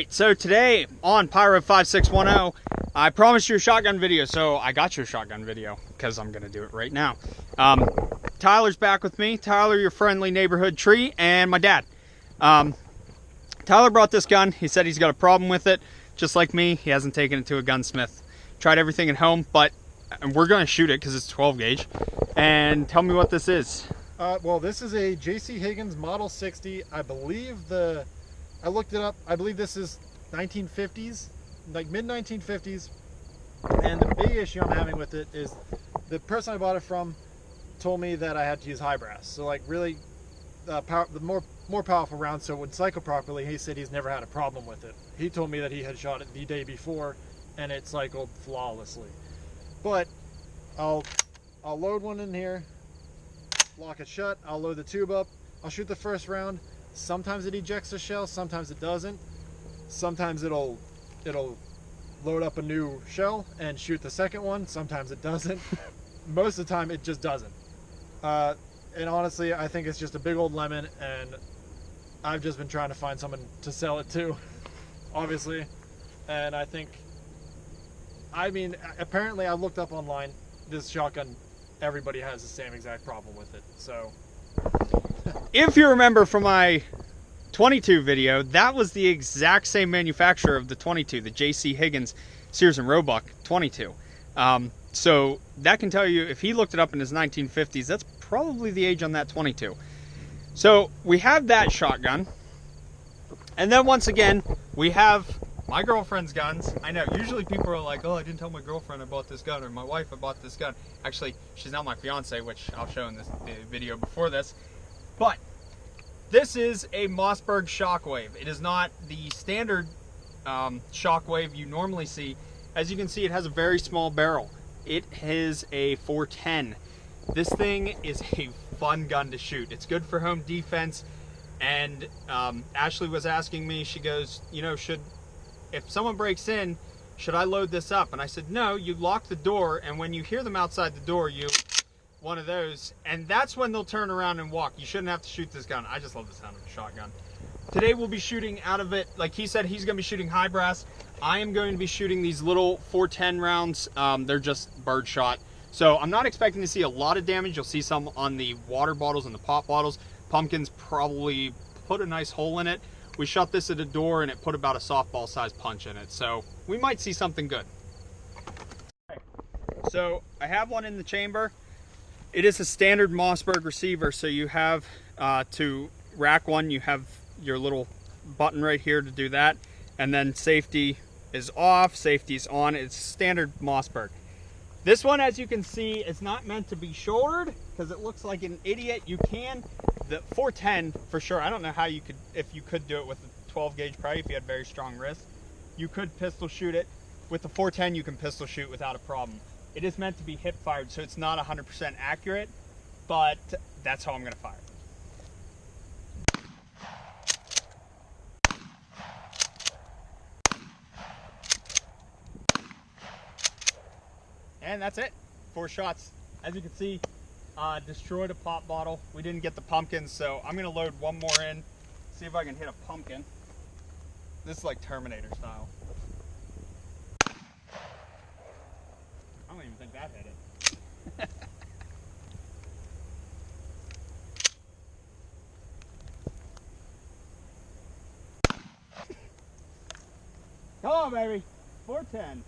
So today on Pyro 5610, I promised you a shotgun video, so I got you a shotgun video because I'm gonna do it right now. Tyler's back with me. Tyler, your friendly neighborhood tree, and my dad. Tyler brought this gun. He said he's got a problem with it, just like me. He hasn't taken it to a gunsmith. Tried everything at home, but we're gonna shoot it because it's 12 gauge. And tell me what this is. Well, this is a J.C. Higgins Model 60. I looked it up. I believe this is 1950s, like mid-1950s. And the big issue I'm having with it is the person I bought it from told me that I had to use high brass. So like really, the more powerful rounds, so it would cycle properly. He said he's never had a problem with it. He told me that he had shot it the day before and it cycled flawlessly. But I'll load one in here, lock it shut, I'll load the tube up, I'll shoot the first round. Sometimes it ejects a shell, sometimes it doesn't. Sometimes it'll load up a new shell and shoot the second one. Sometimes it doesn't. Most of the time it just doesn't. And honestly, I think it's just a big old lemon, and I've just been trying to find someone to sell it to, obviously. And I mean, apparently I looked up online, this shotgun, everybody has the same exact problem with it, so. If you remember from my 22 video, that was the exact same manufacturer of the 22, the J.C. Higgins Sears and Roebuck 22. So that can tell you, if he looked it up in his 1950s, that's probably the age on that 22. So we have that shotgun. And then once again, we have my girlfriend's guns. I know, usually people are like, oh, I didn't tell my girlfriend I bought this gun, or my wife I bought this gun. Actually, she's now my fiance, which I'll show in the video before this. But this is a Mossberg Shockwave. It is not the standard Shockwave you normally see. As you can see, it has a very small barrel. It is a 410. This thing is a fun gun to shoot. It's good for home defense. And Ashley was asking me, she goes, you know, if someone breaks in, should I load this up? And I said, no, you lock the door, and when you hear them outside the door, one of those, and that's when they'll turn around and walk. You shouldn't have to shoot this gun. I just love the sound of a shotgun. Today we'll be shooting out of it, like he said, he's going to be shooting high brass. I am going to be shooting these little 410 rounds. They're just bird shot. So I'm not expecting to see a lot of damage. You'll see some on the water bottles and the pop bottles. Pumpkins probably put a nice hole in it. We shot this at a door and it put about a softball sized punch in it. So we might see something good. So I have one in the chamber. It is a standard Mossberg receiver, so you have to rack one, you have your little button right here to do that, and then safety is off, safety is on. It's standard Mossberg. This one, as you can see, is not meant to be shouldered because it looks like an idiot. You can, the 410 for sure. I don't know how you could, if you could do it with a 12 gauge probably if you had very strong wrists. You could pistol shoot it. With the 410 you can pistol shoot without a problem. It is meant to be hip fired, so it's not 100% accurate, but that's how I'm going to fire it. And that's it. 4 shots. As you can see, destroyed a pop bottle. We didn't get the pumpkins, so I'm going to load one more in, see if I can hit a pumpkin. This is like Terminator style. I don't even think that hit it. Come on, baby. 410.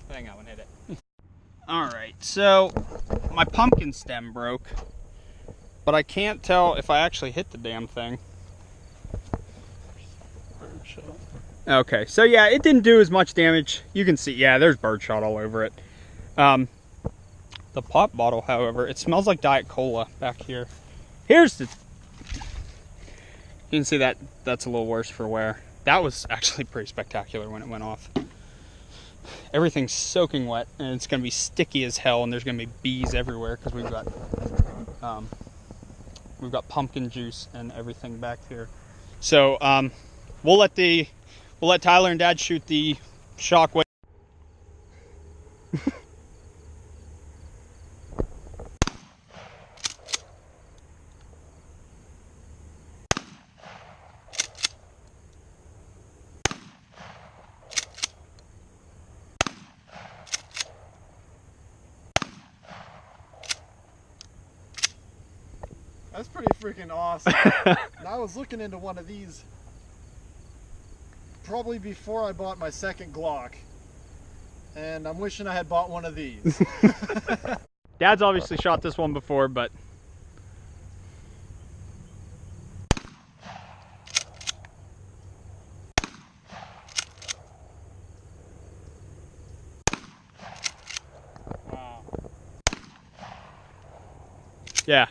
I think that one hit it. Alright, so my pumpkin stem broke, but I can't tell if I actually hit the damn thing. Okay, so yeah, it didn't do as much damage. You can see, yeah, there's birdshot all over it. The pop bottle, however, it smells like Diet Cola back here. Here's the... You can see that that's a little worse for wear. That was actually pretty spectacular when it went off. Everything's soaking wet, and it's going to be sticky as hell, and there's going to be bees everywhere because we've got pumpkin juice and everything back here. So we'll let Tyler and Dad shoot the Shockwave. That's pretty freaking awesome. And I was looking into one of these probably before I bought my second Glock. And I'm wishing I had bought one of these. Dad's obviously shot this one before, but Wow. yeah.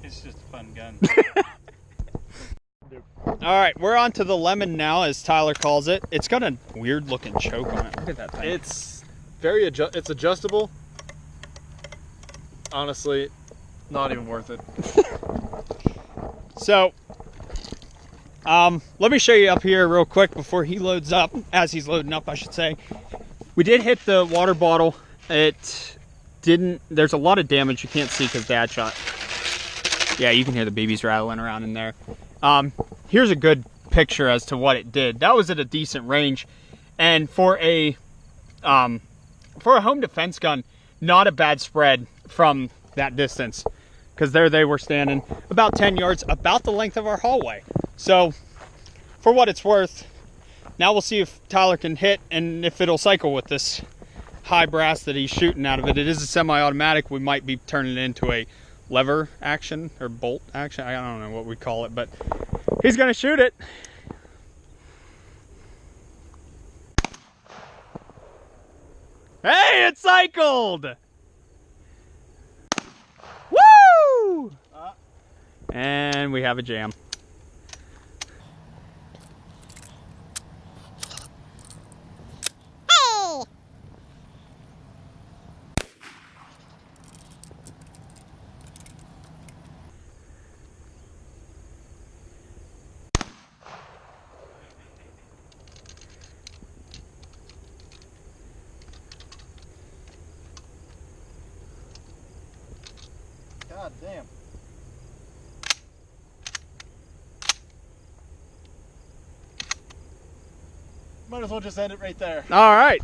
It's just a fun gun. All right, we're on to the lemon now, as Tyler calls it. It's got a weird looking choke on it. Look at that thing. It's it's adjustable. Honestly, not even worth it. So, let me show you up here real quick before he loads up, as he's loading up, I should say. We did hit the water bottle. It didn't, there's a lot of damage you can't see because Dad shot. Yeah, you can hear the BBs rattling around in there. Here's a good picture as to what it did. That was at a decent range, and for a home defense gun, not a bad spread from that distance, because there they were standing about 10 yards, about the length of our hallway. So for what it's worth, now we'll see if Tyler can hit and if it'll cycle with this high brass that he's shooting out of it. It is a semi-automatic. We might be turning it into a lever action or bolt action. I don't know what we call it, but he's gonna shoot it. Hey, it cycled! Woo! And we have a jam. God damn. Might as well just end it right there. All right.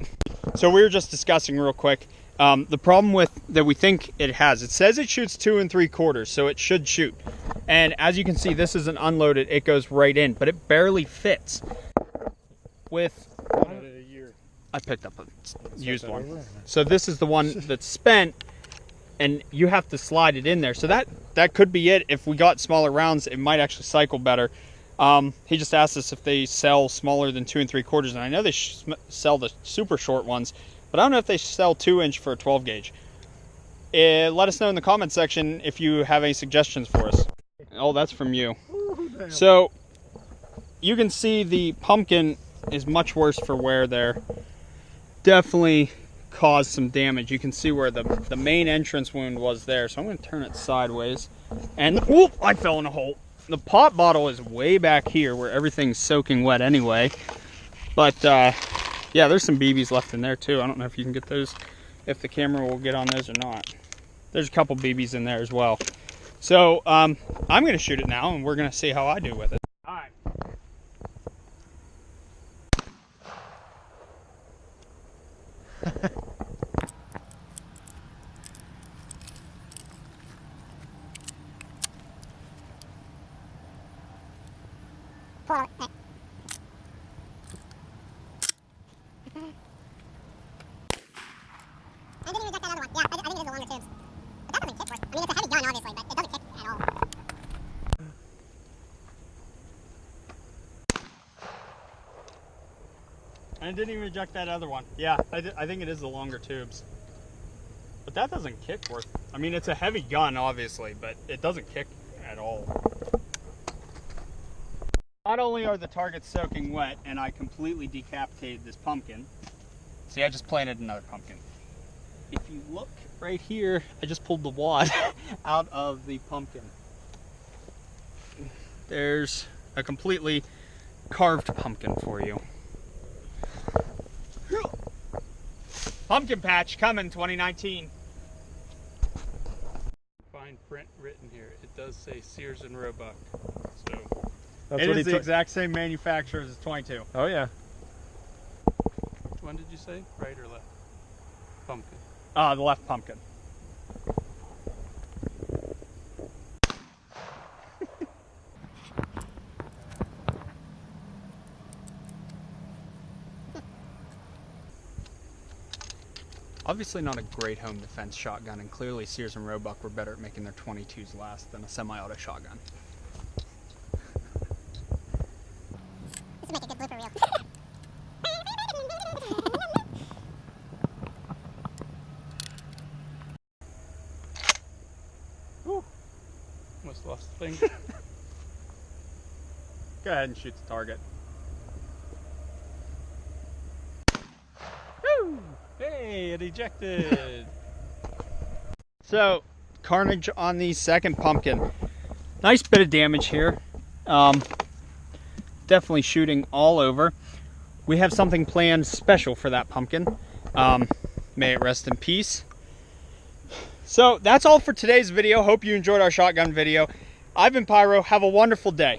So we were just discussing real quick the problem with that we think it has. It says it shoots 2 3/4, so it should shoot. And as you can see, this isn't unloaded. It goes right in, but it barely fits. With I picked up a used one. So this is the one that's spent, and you have to slide it in there. So that could be it. If we got smaller rounds, it might actually cycle better. He just asked us if they sell smaller than 2 3/4, and I know they sell the super short ones, but I don't know if they sell 2-inch for a 12 gauge. Let us know in the comment section if you have any suggestions for us. Oh, that's from you. Ooh, so you can see the pumpkin is much worse for wear there. Definitely caused some damage. You can see where the main entrance wound was there. So I'm going to turn it sideways. And whoop, I fell in a hole. The pop bottle is way back here where everything's soaking wet anyway. But yeah, there's some BBs left in there too. I don't know if you can get those, if the camera will get on those or not. There's a couple BBs in there as well. So I'm going to shoot it now, and we're going to see how I do with it. All right. I didn't even get that other one. Yeah, I think it is the longer tubes. But that doesn't kick worse. I mean, it's a heavy gun, obviously, but it doesn't kick at all. And I didn't even eject that other one. Yeah, I think it is the longer tubes. But that doesn't kick worth. I mean, it's a heavy gun, obviously, but it doesn't kick at all. Not only are the targets soaking wet, and I completely decapitated this pumpkin. See, I just planted another pumpkin. If you look right here, I just pulled the wad out of the pumpkin. There's a completely carved pumpkin for you. Pumpkin patch coming 2019. Fine print written here. It does say Sears and Roebuck. So That's It what is he the took. exact same manufacturer as the 22. Oh yeah. which one did you say? Right or left? Pumpkin. The left pumpkin. Obviously not a great home defense shotgun, and clearly Sears and Roebuck were better at making their 22s last than a semi-auto shotgun. This would make a good blooper reel. Almost lost the thing. Go ahead and shoot the target. Woo! Hey, it ejected. So, carnage on the second pumpkin. Nice bit of damage here. Definitely shooting all over. We have something planned special for that pumpkin. May it rest in peace. So that's all for today's video. Hope you enjoyed our shotgun video. I've been Pyro. Have a wonderful day.